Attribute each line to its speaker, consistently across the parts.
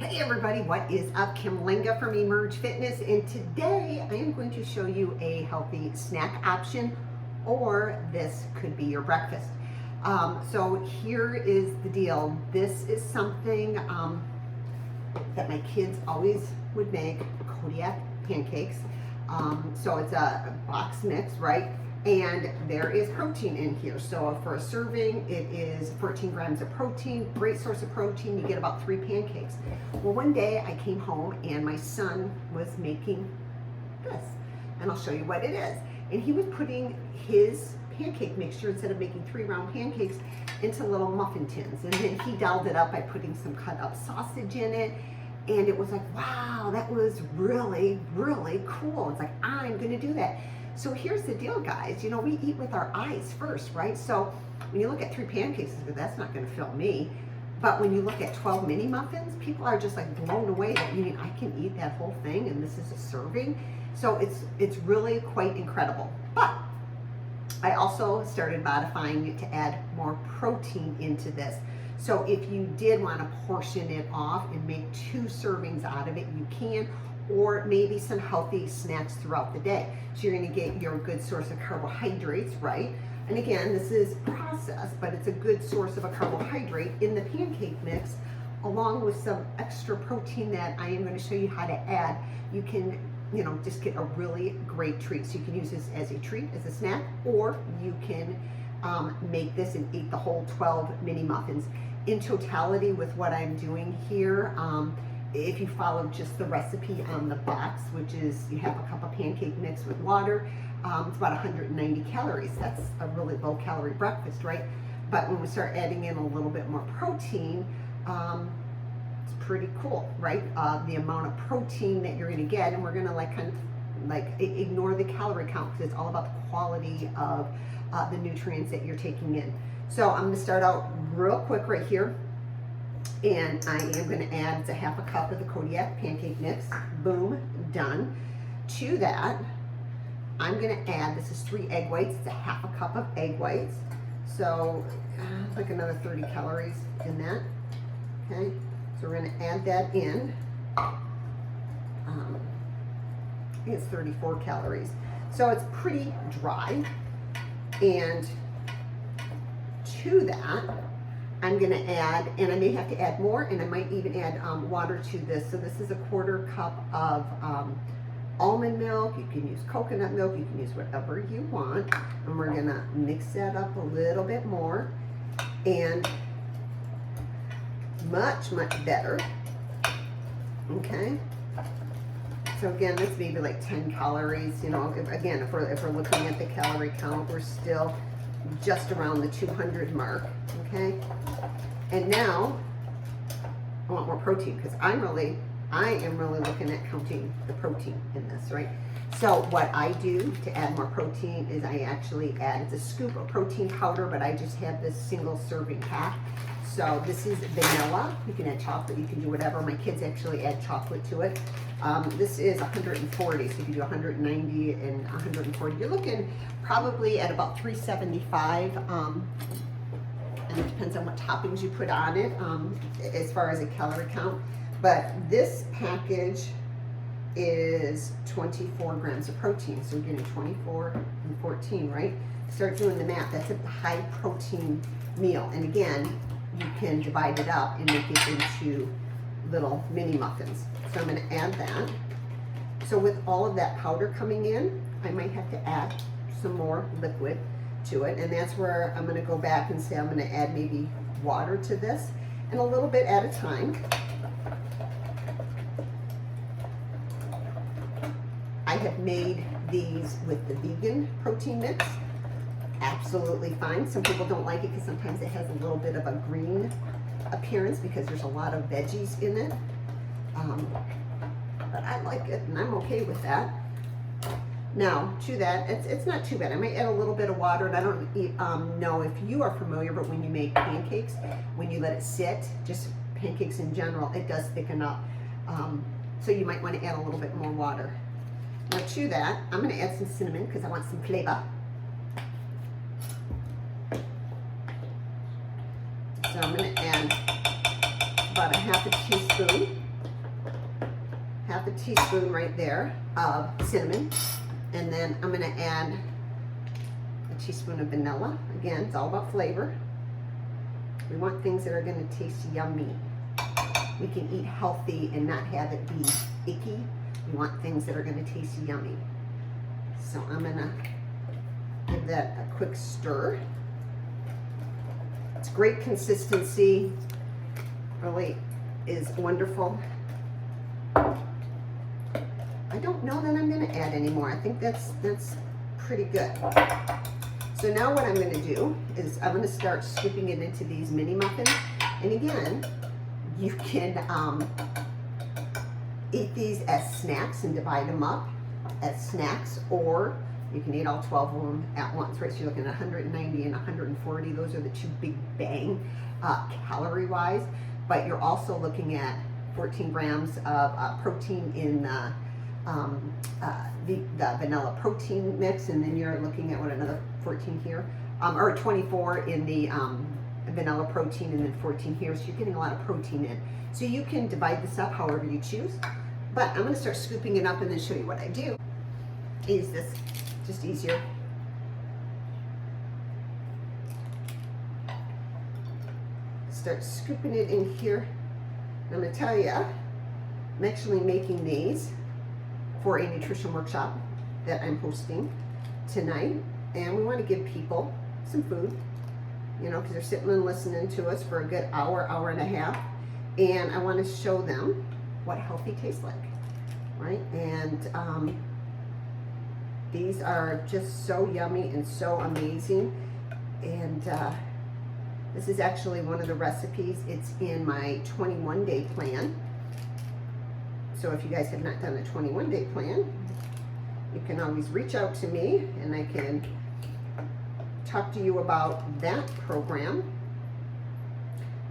Speaker 1: Hey everybody, what is up? Kim Lenga from Emerge Fitness, and today I am going to show you a healthy snack option, or this could be your breakfast. So here is the deal. This is something that my kids always would make, Kodiak pancakes. So it's a box mix, right? And there is protein in here. So for a serving, it is 14 grams of protein, great source of protein. You get about 3 pancakes. Well, one day I came home and my son was making this, and I'll show you what it is. And he was putting his pancake mixture, instead of making 3 round pancakes, into little muffin tins. And then he dolled it up by putting some cut up sausage in it. And it was like, wow, that was really, really cool. It's like, I'm gonna do that. So here's the deal, guys. You know, we eat with our eyes first, right? So when you look at 3 pancakes, that's not gonna fill me. But when you look at 12 mini muffins, people are just like blown away that, you mean, I can eat that whole thing and this is a serving. So it's really quite incredible. But I also started modifying it to add more protein into this. So if you did want to portion it off and make 2 servings out of it, you can, or maybe some healthy snacks throughout the day. So you're going to get your good source of carbohydrates, right? And again, this is processed, but it's a good source of a carbohydrate in the pancake mix, along with some extra protein that I am going to show you how to add. You can, you know, just get a really great treat. So you can use this as a treat, as a snack, or you can make this and eat the whole 12 mini muffins. In totality, with what I'm doing here, if you follow just the recipe on the box, which is you have a cup of pancake mix with water, it's about 190 calories. That's a really low calorie breakfast, right? But when we start adding in a little bit more protein, it's pretty cool, right? The amount of protein that you're gonna get, and we're gonna kind of ignore the calorie count, because it's all about the quality of the nutrients that you're taking in. So I'm gonna start out real quick right here. And I am going to add, it's a half a cup of the Kodiak pancake mix. Boom, done. To that, I'm going to add, this is 3 egg whites. It's a half a cup of egg whites. So like another 30 calories in that. Okay, so we're going to add that in. I think it's 34 calories. So it's pretty dry. And to that, I'm gonna add, and I may have to add more, and I might even add water to this. So this is a 1/4 cup of almond milk. You can use coconut milk, you can use whatever you want. And we're gonna mix that up a little bit more, and much, much better. Okay. So again, this may be like 10 calories. You know, if we're looking at the calorie count, we're still just around the 200 mark, okay? And now I want more protein, because I am really looking at counting the protein in this, right? So what I do to add more protein is I actually add, it's a scoop of protein powder, but I just have this single serving pack. So this is vanilla. You can add chocolate, you can do whatever. My kids actually add chocolate to it. This is 140, so if you do 190 and 140, you're looking probably at about 375. And it depends on what toppings you put on it, as far as a calorie count. But this package is 24 grams of protein, so you're getting 24 and 14, right? Start doing the math. That's a high protein meal. And again, you can divide it up and make it into little mini muffins. So I'm going to add that. So with all of that powder coming in, I might have to add some more liquid to it, and that's where I'm going to go back and say I'm going to add maybe water to this, and a little bit at a time. I have made these with the vegan protein mix. Absolutely fine. Some people don't like it because sometimes it has a little bit of a green appearance because there's a lot of veggies in it. But I like it, and I'm okay with that. Now, to that, it's not too bad. I might add a little bit of water, and I don't know if you are familiar, but when you make pancakes, when you let it sit, just pancakes in general, it does thicken up. So you might want to add a little bit more water. Now to that, I'm going to add some cinnamon because I want some flavor. So I'm going to add about a half a teaspoon teaspoon right there of cinnamon. And then I'm gonna add a teaspoon of vanilla. Again, it's all about flavor. We want things that are gonna taste yummy. We can eat healthy and not have it be icky. We want things that are gonna taste yummy. So I'm gonna give that a quick stir. It's great consistency, really is wonderful. I don't know that I'm gonna add any more. I think that's pretty good. So now what I'm gonna do is I'm gonna start scooping it into these mini muffins. And again, you can eat these as snacks and divide them up as snacks, or you can eat all 12 of them at once, right? So you're looking at 190 and 140. Those are the two big bang calorie-wise. But you're also looking at 14 grams of protein in the vanilla protein mix, and then you're looking at what, another 14 here, or 24 in the vanilla protein, and then 14 here. So you're getting a lot of protein in. So you can divide this up however you choose. But I'm gonna start scooping it up and then show you what I do. Use this, just easier. Start scooping it in here. I'm gonna tell you, I'm actually making these for a nutrition workshop that I'm hosting tonight. And we wanna give people some food, you know, because they're sitting and listening to us for a good hour, hour and a half. And I wanna show them what healthy tastes like, right? And these are just so yummy and so amazing. And this is actually one of the recipes. It's in my 21-day plan. So if you guys have not done a 21-day plan, you can always reach out to me and I can talk to you about that program.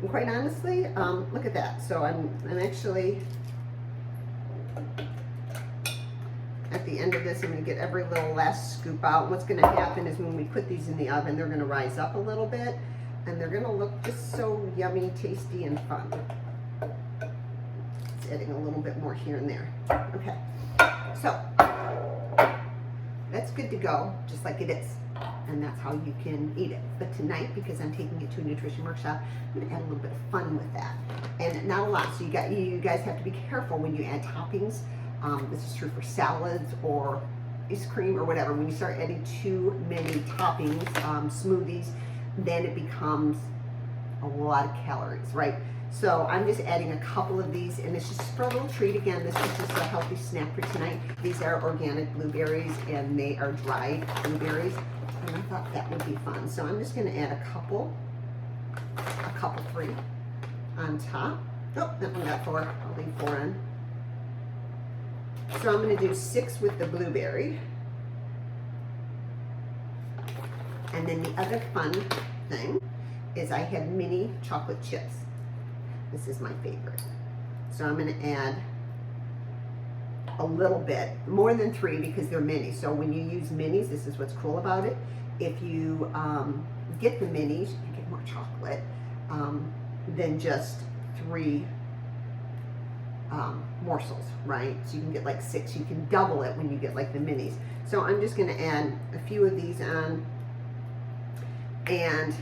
Speaker 1: And quite honestly, look at that. So I'm actually, at the end of this, I'm going to get every little last scoop out. What's going to happen is when we put these in the oven, they're going to rise up a little bit, and they're going to look just so yummy, tasty, and fun. Just adding a little bit more here and there. Okay, so that's good to go, just like it is. And that's how you can eat it. But tonight, because I'm taking it to a nutrition workshop, I'm going to add a little bit of fun with that. And not a lot, so you guys have to be careful when you add toppings. This is true for salads or ice cream or whatever. When you start adding too many toppings, smoothies, then it becomes a lot of calories, right? So I'm just adding a couple of these, and it's just for a little treat. Again, this is just a healthy snack for tonight. These are organic blueberries, and they are dried blueberries. And I thought that would be fun. So I'm just going to add a couple 3 on top. Oh, that one got 4. I'll leave 4 in. So I'm going to do 6 with the blueberry. And then the other fun thing is I have mini chocolate chips. This is my favorite. So I'm going to add a little bit, more than 3 because they're mini. So when you use minis, this is what's cool about it. If you get the minis, you get more chocolate than just 3 morsels, right? So you can get like 6. You can double it when you get like the minis. So I'm just going to add a few of these on and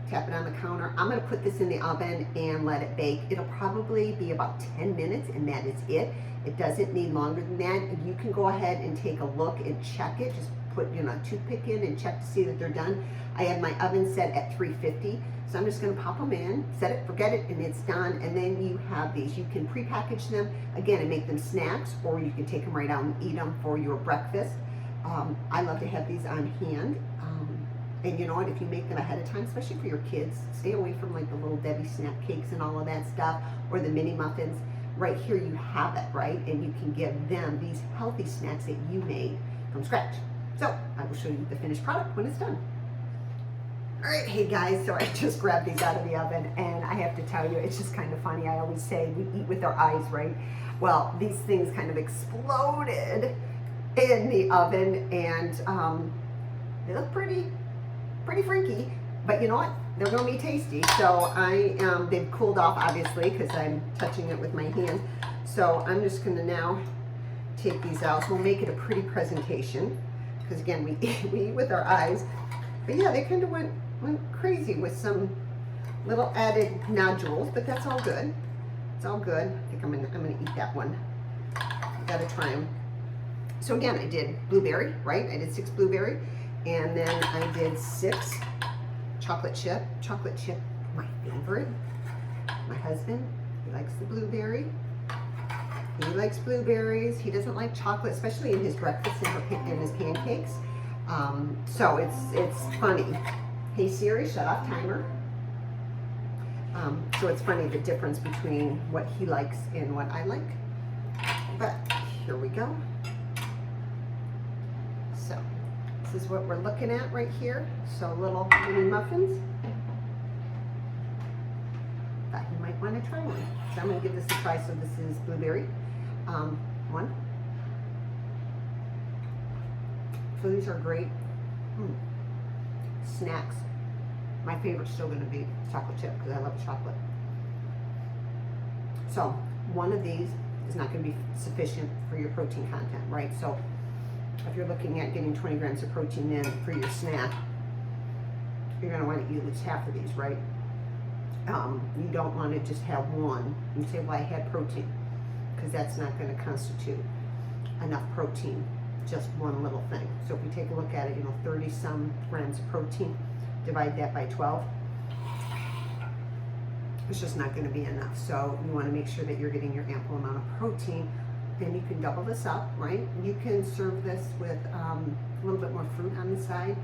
Speaker 1: tap it on the counter. I'm going to put this in the oven and let it bake. It'll probably be about 10 minutes and that is it. It doesn't need longer than that. You can go ahead and take a look and check it. Just put, a toothpick in and check to see that they're done. I have my oven set at 350. So I'm just going to pop them in, set it, forget it, and it's done. And then you have these. You can pre-package them, again, and make them snacks, or you can take them right out and eat them for your breakfast. I love to have these on hand. And you know what, if you make them ahead of time, especially for your kids, stay away from like the little Debbie snap cakes and all of that stuff, or the mini muffins. Right here you have it, right? And you can give them these healthy snacks that you made from scratch. So I will show you the finished product when it's done. All right, hey guys, so I just grabbed these out of the oven, and I have to tell you, it's just kind of funny. I always say we eat with our eyes, right? Well, these things kind of exploded in the oven, and they look pretty freaky, but you know what? they're gonna be tasty. So they've cooled off obviously because I'm touching it with my hand. So I'm just gonna now take these out. So we'll make it a pretty presentation because again, we eat with our eyes. But yeah, they kind of went crazy with some little added nodules, but that's all good. It's all good. I think I'm gonna eat that one. I gotta try them. So again, I did blueberry, right? I did 6 blueberry, and then I did 6 chocolate chip. Chocolate chip, my favorite. My husband, he likes the blueberry. He likes blueberries. He doesn't like chocolate, especially in his breakfast and his pancakes. So it's funny. Hey Siri, shut off timer. So it's funny the difference between what he likes and what I like. But here we go. So this is what we're looking at right here. So little mini muffins. Thought you might want to try one. So I'm going to give this a try. So this is blueberry. One. So these are great snacks. My favorite's still going to be chocolate chip because I love chocolate. So one of these is not going to be sufficient for your protein content, right? So if you're looking at getting 20 grams of protein in for your snack, you're going to want to eat at least half of these, right? You don't want to just have one and say, well, I had protein, because that's not going to constitute enough protein, just one little thing. So if we take a look at it, 30 some grams of protein, divide that by 12, it's just not going to be enough. So you want to make sure that you're getting your ample amount of protein. And you can double this up, right? You can serve this with a little bit more fruit on the side.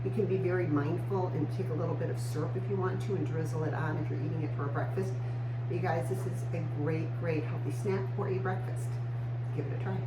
Speaker 1: You can be very mindful and take a little bit of syrup if you want to and drizzle it on if you're eating it for a breakfast. But you guys, this is a great, great healthy snack for a breakfast. Give it a try.